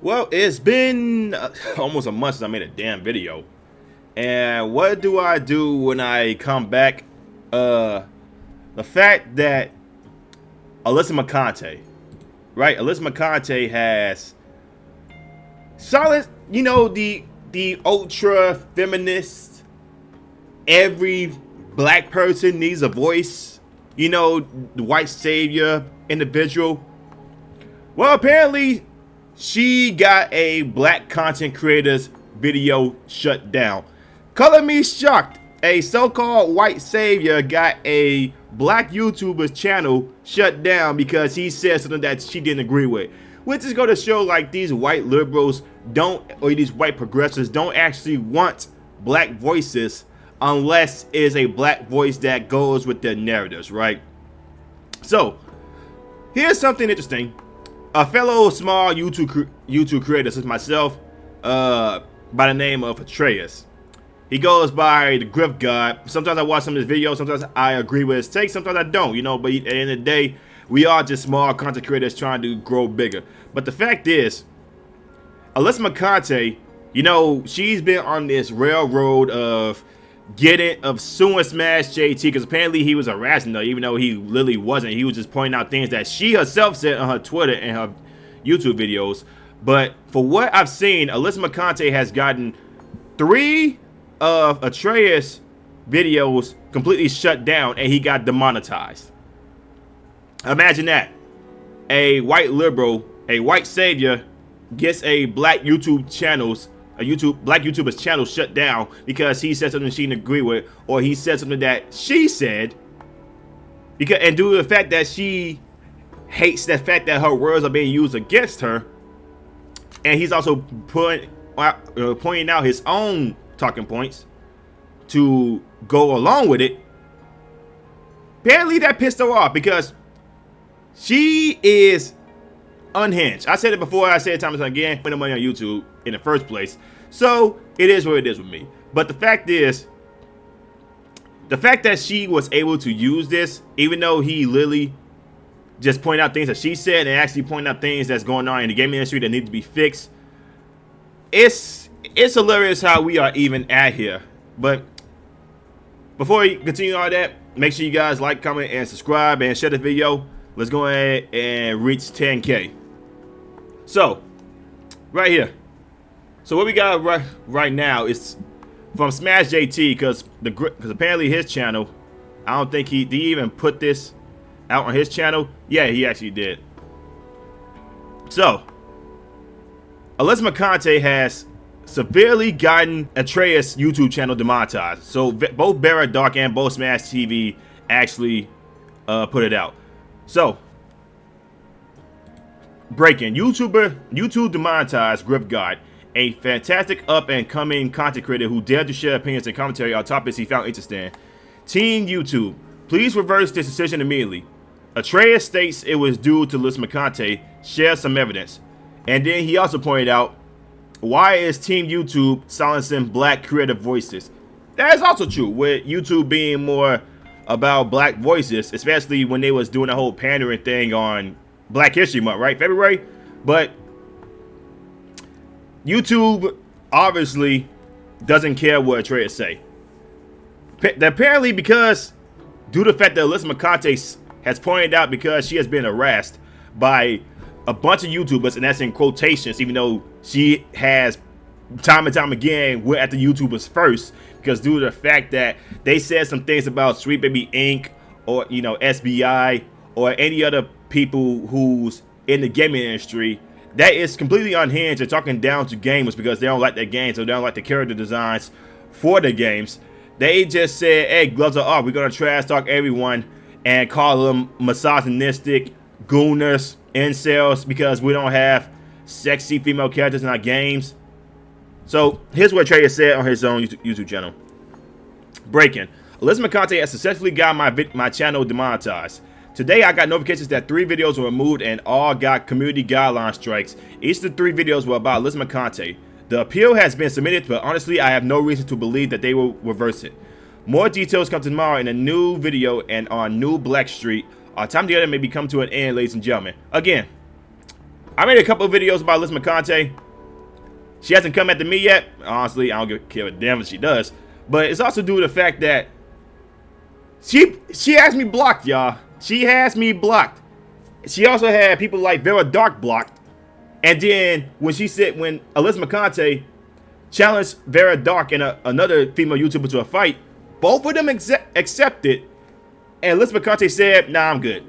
Well, it's been almost a month since I made a damn video. And what do I do when I come back? The fact that Alyssa Mercante, right? Alyssa Mercante has solid, the ultra feminist, every black person needs a voice, the white savior individual. Well, apparently she got a black content creator's video shut down. Color me shocked. A so-called white savior got a black YouTuber's channel shut down because he said something that she didn't agree with. Which is going to show like these white liberals don't, or these white progressives don't actually want black voices unless it's a black voice that goes with their narratives, right? So, here's something interesting. A fellow small YouTube creator such as myself, by the name of Atreus. He goes by the Griff God. Sometimes I watch some of his videos, sometimes I agree with his takes, sometimes I don't, but at the end of the day, we are just small content creators trying to grow bigger. But the fact is, Alyssa Mercante, she's been on this railroad of suing Smash JT because apparently he was harassing her, even though he literally wasn't. He was just pointing out things that she herself said on her Twitter and her YouTube videos. But for what I've seen, Alyssa Mercante has gotten 3 of Atreus' videos completely shut down, and he got demonetized. Imagine that. A white liberal, a white savior, gets a black YouTuber's channel shut down because he said something she didn't agree with, or he said something that she said, and due to the fact that she hates the fact that her words are being used against her, and he's also pointing out his own talking points to go along with it. Apparently that pissed her off because she is unhinged. I said it before, I said it time and time again, putting money on YouTube in the first place. So it is what it is with me. But the fact is, the fact that she was able to use this, even though he literally just pointed out things that she said and actually pointed out things that's going on in the gaming industry that need to be fixed, it's hilarious how we are even at here. But before we continue all that, make sure you guys like, comment, and subscribe, and share the video. Let's go ahead and reach 10K. So, right here. So what we got right now is from Smash JT, because apparently his channel, I don't think he even put this out on his channel. Yeah, he actually did. So, Alyssa Mercante has severely gotten Atreus' YouTube channel demonetized. So both Barra Dark and both Smash TV actually put it out. So, breaking: YouTube demonetized Griff God, a fantastic up-and-coming content creator who dared to share opinions and commentary on topics he found interesting. Team YouTube, please reverse this decision immediately. Atreus states it was due to Alyssa Mercante. Share some evidence. And then he also pointed out, why is Team YouTube silencing black creative voices? That is also true, with YouTube being more about black voices, especially when they was doing the whole pandering thing on Black History Month, right? February. But YouTube obviously doesn't care what Atreus say. Apparently because due to the fact that Alyssa Mercante has pointed out, because she has been harassed by a bunch of YouTubers, and that's in quotations, even though she has time and time again went at the YouTubers first, because due to the fact that they said some things about Sweet Baby Inc. or SBI or any other people who's in the gaming industry that is completely unhinged and talking down to gamers because they don't like their games or they don't like the character designs for the games. They just said, hey, gloves are off, we're gonna trash talk everyone and call them misogynistic, gooners, incels, because we don't have sexy female characters in our games. So here's what Trader said on his own YouTube channel. Breaking: Alyssa Mercante has successfully got my channel demonetized. Today I got notifications that 3 videos were removed and all got community guideline strikes. Each of the 3 videos were about Alyssa Mercante. The appeal has been submitted, but honestly I have no reason to believe that they will reverse it. More details come tomorrow in a new video and on New Black Street. Our time together may be come to an end, ladies and gentlemen. Again, I made a couple of videos about Alyssa Mercante. She hasn't come after me yet. Honestly, I don't care a damn if she does. But it's also due to the fact that she has me blocked, y'all. She has me blocked. She also had people like Vera Dark blocked. And then when Alyssa Mercante challenged Vera Dark and another female YouTuber to a fight, both of them accepted. And Alyssa Mercante said, nah, I'm good.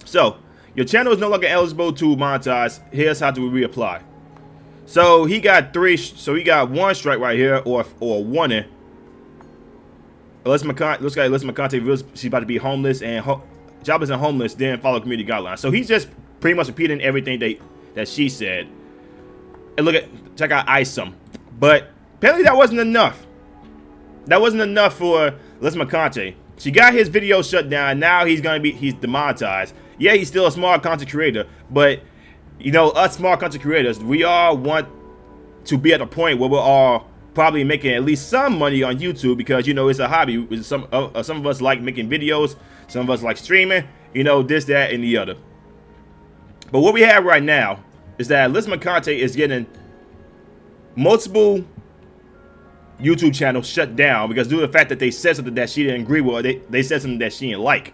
So, your channel is no longer eligible to monetize. Here's how to reapply. So he got one strike right here, or a warning. Looks like Alyssa Mercante, she's about to be homeless and jobless and homeless, then follow community guidelines. So he's just pretty much repeating everything that she said. And check out Isom. But apparently that wasn't enough. That wasn't enough for Alyssa Mercante. She got his video shut down. Now he's demonetized. Yeah, he's still a small content creator, but you know, us small content creators, we all want to be at a point where we're all probably making at least some money on YouTube, because you know it's a hobby. Some of us like making videos, some of us like streaming, you know, this, that, and the other. But what we have right now is that Alyssa Mercante is getting multiple YouTube channels shut down because due to the fact that they said something that she didn't agree with, or they said something that she didn't like.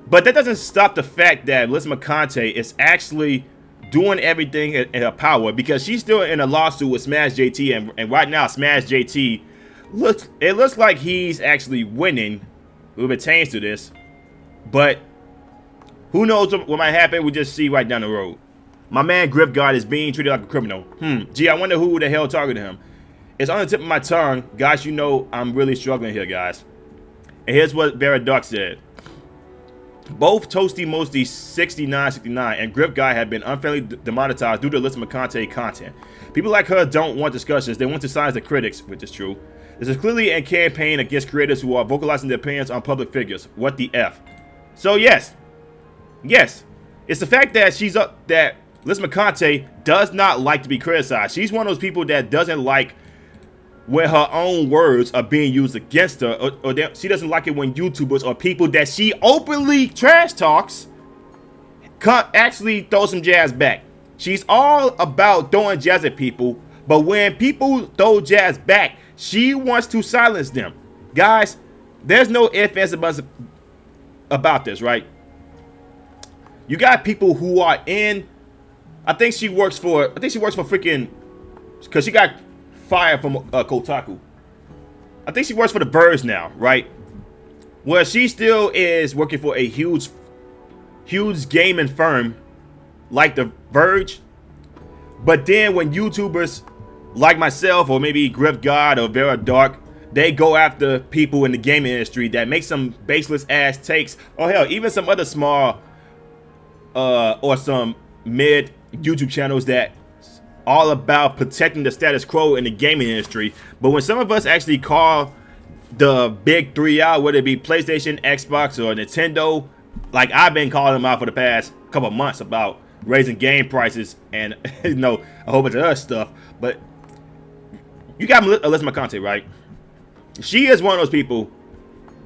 But that doesn't stop the fact that Alyssa Mercante is actually doing everything in her power, because she's still in a lawsuit with Smash JT, and right now Smash JT looks like he's actually winning. We'll be changed to this, but who knows what might happen? We'll just see right down the road. My man Griff God is being treated like a criminal. Gee, I wonder who the hell targeted him. It's on the tip of my tongue. Guys, you know I'm really struggling here, guys. And here's what Vera Dark said. Both Toasty Mosty 6969 and Grip Guy have been unfairly demonetized due to Alyssa Mercante content. People like her don't want discussions, they want to silence the critics, which is true. This is clearly a campaign against creators who are vocalizing their opinions on public figures. What the F? So yes, it's the fact that that Alyssa Mercante does not like to be criticized. She's one of those people that doesn't like when her own words are being used against her, or she doesn't like it when YouTubers or people that she openly trash talks actually throw some jazz back. She's all about throwing jazz at people, but when people throw jazz back, she wants to silence them. Guys, there's no ifs, ands, and buts about this, right? You got people who are in. I think she works for freaking, because she got fired from Kotaku. I think she works for The Verge now, right? Where she still is working for a huge gaming firm like The Verge. But then when YouTubers like myself, or maybe Griff God or Vera Dark, they go after people in the gaming industry that make some baseless ass takes, or hell, even some other small or some mid YouTube channels that all about protecting the status quo in the gaming industry. But when some of us actually call the big three out, whether it be PlayStation, Xbox, or Nintendo, like I've been calling them out for the past couple of months about raising game prices and you know, a whole bunch of other stuff. But you got Alyssa Mercante, right? She is one of those people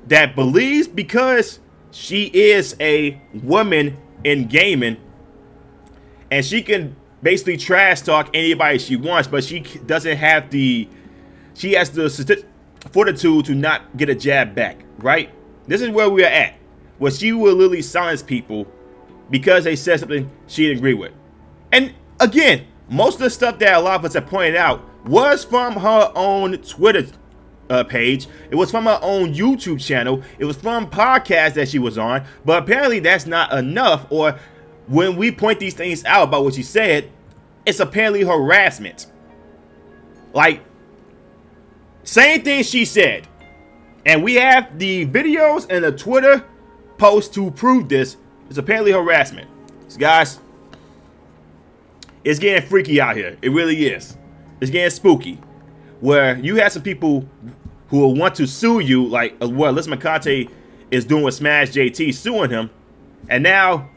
that believes because she is a woman in gaming and she can basically trash talk anybody she wants, but she doesn't have she has the fortitude to not get a jab back, right? This is where we are at, where she will literally silence people because they said something she didn't agree with. And again, most of the stuff that a lot of us have pointed out was from her own Twitter page. It was from her own YouTube channel. It was from podcasts that she was on. But apparently that's not enough, or when we point these things out about what she said, it's apparently harassment. Like, same thing she said. And we have the videos and the Twitter post to prove this. It's apparently harassment. So guys, it's getting freaky out here. It really is. It's getting spooky. Where you have some people who will want to sue you, like what Alyssa Mercante is doing with Smash JT, suing him. And now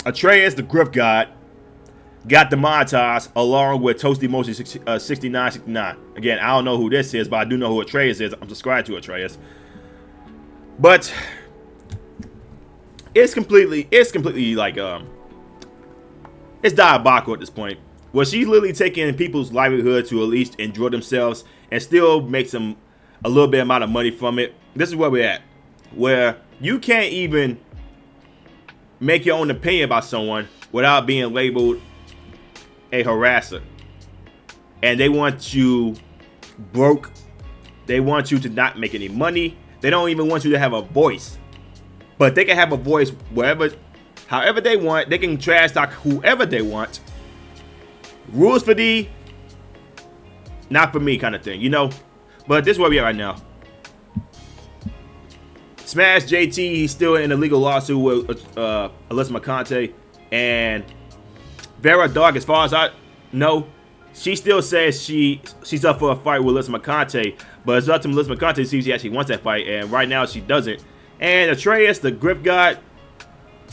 Atreus, the Griff God, got demonetized along with Toasty Motion 6969. Again, I don't know who this is, but I do know who Atreus is. I'm subscribed to Atreus. But it's completely like it's diabolical at this point. Well, she's literally taking people's livelihood to at least enjoy themselves and still make some a little bit amount of money from it. This is where we're at, where you can't even make your own opinion about someone without being labeled a harasser. And they want you broke. They want you to not make any money. They don't even want you to have a voice. But they can have a voice wherever, however they want. They can trash talk whoever they want. Rules for thee, not for me kind of thing, you know? But this is where we are right now. Smash JT, he's still in a legal lawsuit with Alyssa Mercante. And Vera Dog, as far as I know, she still says she's up for a fight with Alyssa Mercante. But it's up to Alyssa Mercante to see if she actually wants that fight. And right now she doesn't. And Atreus, the grip god,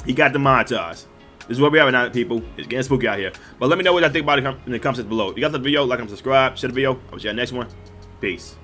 he got demonetized. This is where we are right now, people. It's getting spooky out here. But let me know what I think about it in the comments below. If you got the video, like and subscribe, share the video. I'll see you on the next one. Peace.